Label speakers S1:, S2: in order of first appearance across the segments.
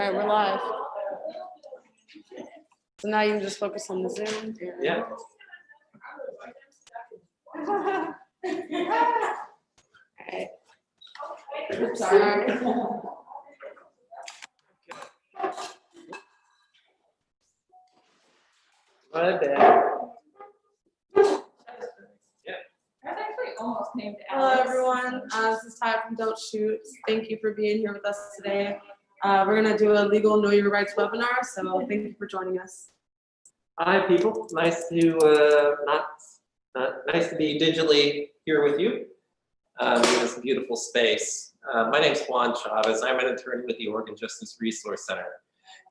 S1: All right, we're live. So now you can just focus on the Zoom.
S2: Yeah.
S1: All right. Sorry.
S2: My bad.
S3: That's actually almost named
S1: Hello,
S3: Alex.
S1: everyone. This is Ty from Don't Shoot. Thank you for being here with us today. We're going to do a legal Know Your Rights webinar, so thank you for joining us.
S2: Hi, people. Nice to nice to be digitally here with you in this beautiful space. My name's Juan Chavez. I'm an attorney with the Oregon Justice Resource Center,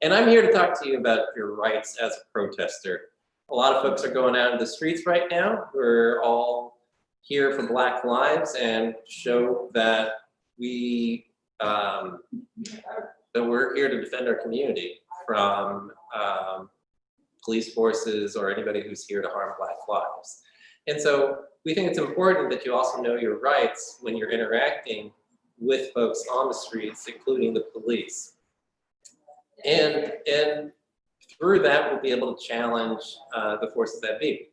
S2: and I'm here to talk to you about your rights as a protester. A lot of folks are going out in the streets right now. We're all here for Black Lives and show that that we're here to defend our community from police forces or anybody who's here to harm Black lives. And so we think it's important that you also know your rights when you're interacting with folks on the streets, including the police. And through that, we'll be able to challenge the forces that be.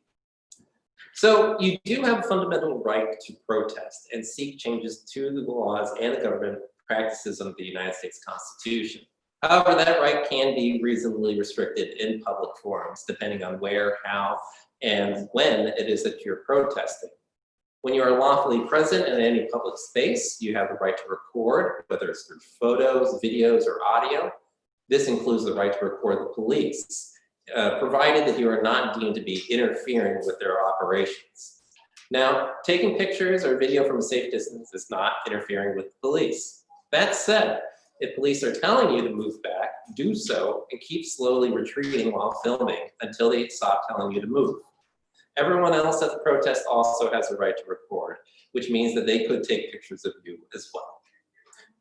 S2: So you do have a fundamental right to protest and seek changes to the laws and the government practices of the United States Constitution. However, that right can be reasonably restricted in public forums, depending on where, how, and when it is that you're protesting. When you are lawfully present in any public space, you have the right to record, whether it's through photos, videos, or audio. This includes the right to record the police, provided that you are not deemed to be interfering with their operations. Now, taking pictures or video from a safe distance is not interfering with the police. That said, if police are telling you to move back, do so and keep slowly retreating while filming until they stop telling you to move. Everyone else at the protest also has a right to record, which means that they could take pictures of you as well.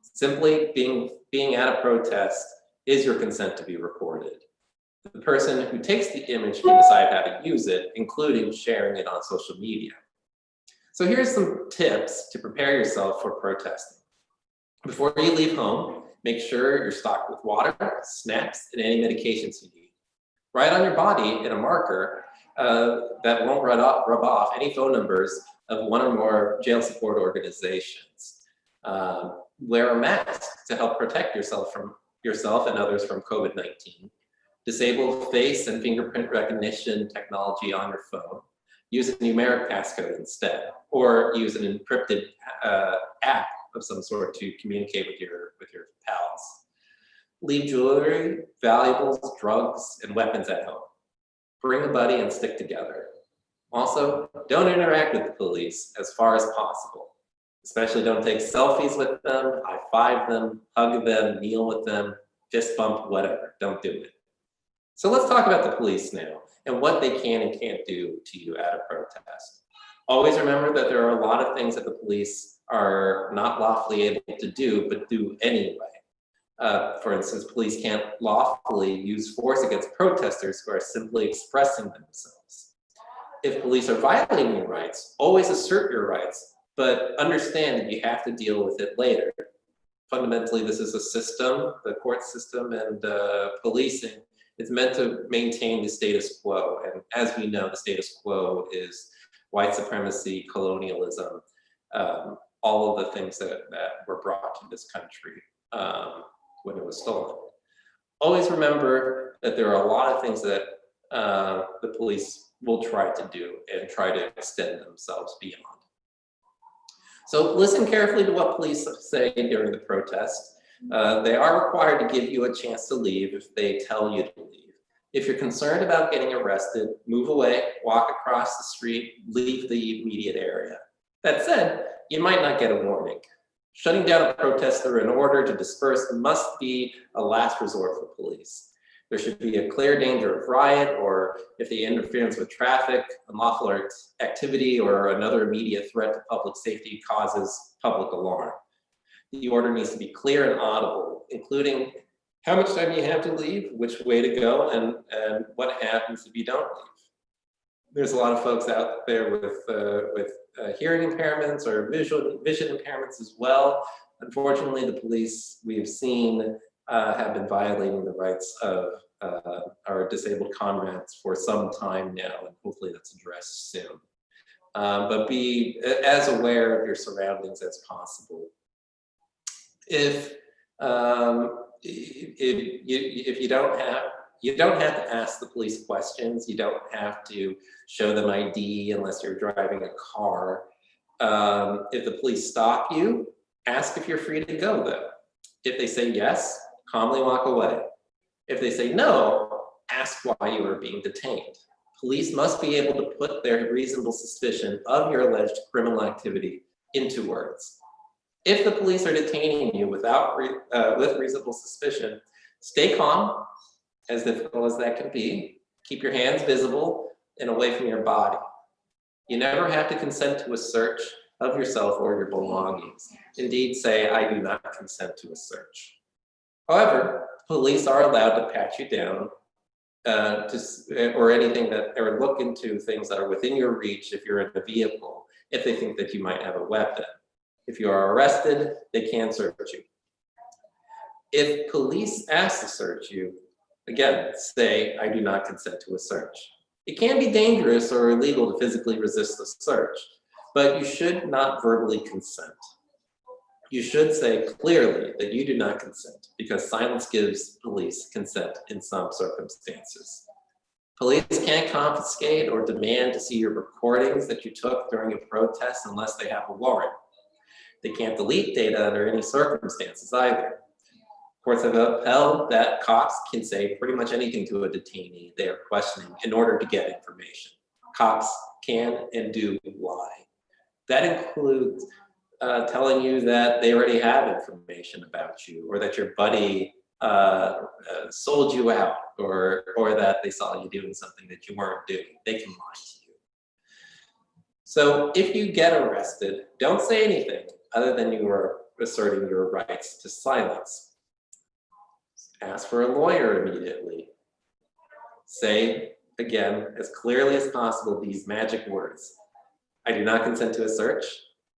S2: Simply being at a protest is your consent to be recorded. The person who takes the image can decide how to use it, including sharing it on social media. So here's some tips to prepare yourself for protesting. Before you leave home, make sure you're stocked with water, snacks, and any medications you need. Write on your body in a marker that won't rub off any phone numbers of one or more jail support organizations. Wear a mask to help protect yourself and others from COVID-19. Disable face and fingerprint recognition technology on your phone. Use a numeric passcode instead, or use an encrypted app of some sort to communicate with your pals. Leave jewelry, valuables, drugs, and weapons at home. Bring a buddy and stick together. Also, don't interact with the police as far as possible. Especially don't take selfies with them, high-five them, hug them, kneel with them, fist bump, whatever. Don't do it. So let's talk about the police now and what they can and can't do to you at a protest. Always remember that there are a lot of things that the police are not lawfully able to do, but do anyway. For instance, police can't lawfully use force against protesters who are simply expressing themselves. If police are violating your rights, always assert your rights, but understand that you have to deal with it later. Fundamentally, this is a system, the court system and policing. It's meant to maintain the status quo. And as we know, the status quo is white supremacy, colonialism, all of the things that were brought to this country when it was stolen. Always remember that there are a lot of things that the police will try to do and try to extend themselves beyond. So listen carefully to what police say during the protest. They are required to give you a chance to leave if they tell you to leave. If you're concerned about getting arrested, move away, walk across the street, leave the immediate area. That said, you might not get a warning. Shutting down a protester in order to disperse must be a last resort for police. There should be a clear danger of riot, or if the interference with traffic, unlawful activity, or another immediate threat to public safety causes public alarm. The order needs to be clear and audible, including how much time you have to leave, which way to go, and what happens if you don't leave. There's a lot of folks out there with hearing impairments or vision impairments as well. Unfortunately, the police, we have seen have been violating the rights of our disabled comrades for some time now, and hopefully that's addressed soon. But be as aware of your surroundings as possible. If you don't have to ask the police questions. You don't have to show them ID unless you're driving a car. If the police stop you, ask if you're free to go though. If they say yes, calmly walk away. If they say no, ask why you are being detained. Police must be able to put their reasonable suspicion of your alleged criminal activity into words. If the police are detaining you with reasonable suspicion, stay calm, as difficult as that can be. Keep your hands visible and away from your body. You never have to consent to a search of yourself or your belongings. Indeed, say, I do not consent to a search. However, police are allowed to pat you down or anything or look into things that are within your reach if you're in a vehicle, if they think that you might have a weapon. If you are arrested, they can search you. If police ask to search you, again, say, I do not consent to a search. It can be dangerous or illegal to physically resist the search, but you should not verbally consent. You should say clearly that you do not consent, because silence gives police consent in some circumstances. Police can't confiscate or demand to see your recordings that you took during a protest unless they have a warrant. They can't delete data under any circumstances either. Courts have upheld that cops can say pretty much anything to a detainee they are questioning in order to get information. Cops can and do lie. That includes telling you that they already have information about you, or that your buddy sold you out, or that they saw you doing something that you weren't doing. They can lie to you. So if you get arrested, don't say anything other than you are asserting your rights to silence. Ask for a lawyer immediately. Say, again, as clearly as possible, these magic words. I do not consent to a search.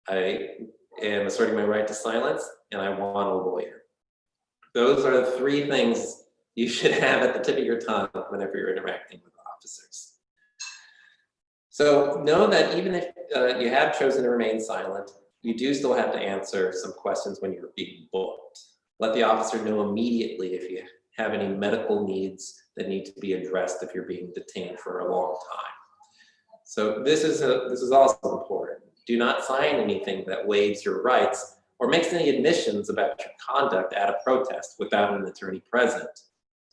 S2: I am asserting my right to silence, and I want a lawyer. Those are the three things you should have at the tip of your tongue whenever you're interacting with officers. So know that even if you have chosen to remain silent, you do still have to answer some questions when you're being booked. Let the officer know immediately if you have any medical needs that need to be addressed if you're being detained for a long time. So this is also important. Do not sign anything that waives your rights or makes any admissions about your conduct at a protest without an attorney present.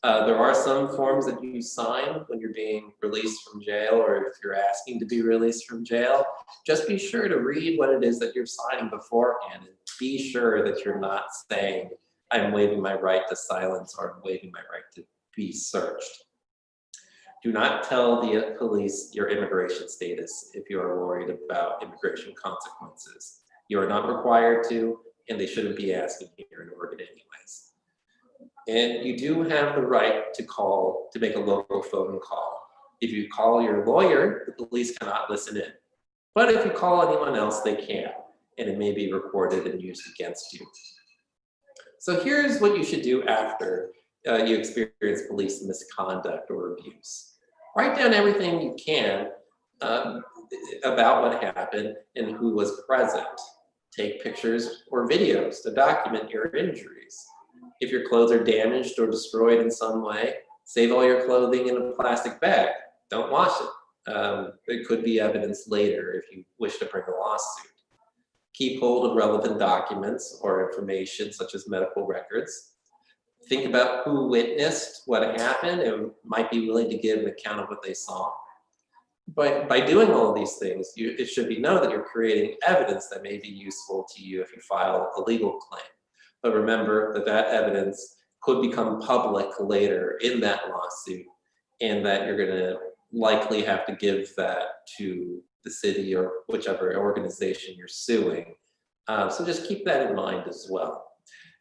S2: There are some forms that you sign when you're being released from jail, or if you're asking to be released from jail. Just be sure to read what it is that you're signing beforehand, and be sure that you're not saying, I'm waiving my right to silence, or I'm waiving my right to be searched. Do not tell the police your immigration status if you are worried about immigration consequences. You are not required to, and they shouldn't be asking here in Oregon anyways. And you do have the right to make a local phone call. If you call your lawyer, the police cannot listen in. But if you call anyone else, they can, and it may be recorded and used against you. So here's what you should do after you experience police misconduct or abuse. Write down everything you can about what happened and who was present. Take pictures or videos to document your injuries. If your clothes are damaged or destroyed in some way, save all your clothing in a plastic bag. Don't wash it. It could be evidence later if you wish to bring a lawsuit. Keep hold of relevant documents or information such as medical records. Think about who witnessed what happened and might be willing to give an account of what they saw. But by doing all of these things, it should be known that you're creating evidence that may be useful to you if you file a legal claim. But remember that evidence could become public later in that lawsuit, and that you're going to likely have to give that to the city or whichever organization you're suing. So just keep that in mind as well.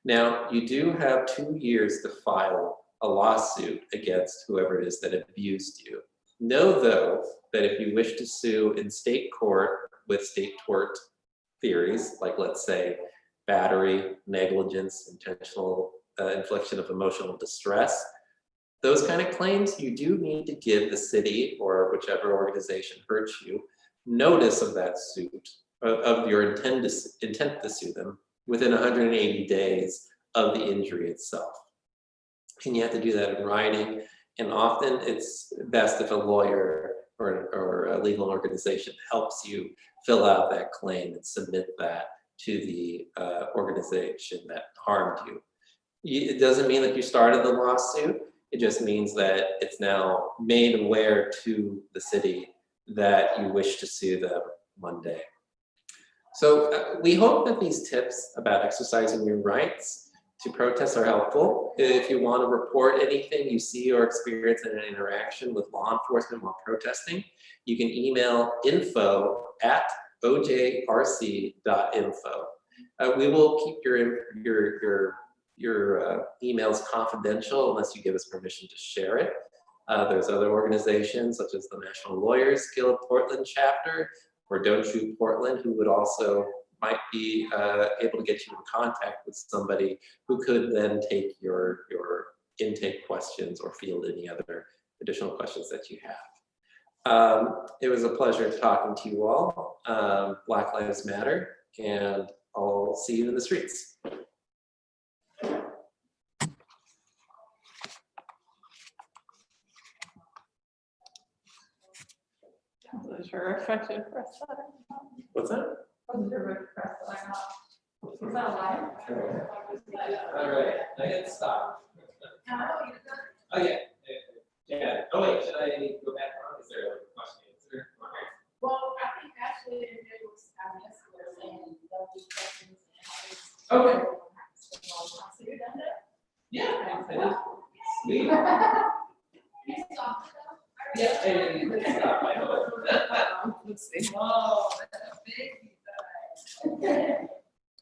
S2: Now, you do have 2 years to file a lawsuit against whoever it is that abused you. Know, though, that if you wish to sue in state court with state tort theories, like let's say battery, negligence, intentional infliction of emotional distress. Those kind of claims, you do need to give the city or whichever organization hurts you notice of that suit, of your intent to sue them within 180 days of the injury itself. And you have to do that in writing. And often it's best if a lawyer or a legal organization helps you fill out that claim and submit that to the organization that harmed you. It doesn't mean that you started the lawsuit. It just means that it's now made aware to the city that you wish to sue them one day. So we hope that these tips about exercising your rights to protest are helpful. If you want to report anything you see or experience in an interaction with law enforcement while protesting, you can email info@ojrc.info. We will keep your emails confidential unless you give us permission to share it. There's other organizations such as the National Lawyers Guild Portland chapter or Don't Shoot Portland who would also might be able to get you in contact with somebody who could then take your intake questions or field any other additional questions that you have. It was a pleasure talking to you all. Black Lives Matter, and I'll see you in the streets.
S3: Those were effective press letter.
S2: What's that?
S3: Those were press letter. Is that live?
S2: All right, I get stopped. Oh yeah. Yeah. Oh wait, should I go back on? Is there a question answer? Okay.
S4: Well, I think actually it was, saying there'll be questions and
S2: Okay.
S4: so you're done there?
S2: Yeah. Sweet.
S4: You stopped it though?
S2: Yeah, I didn't stop. I know.
S1: Let's see.
S3: Oh,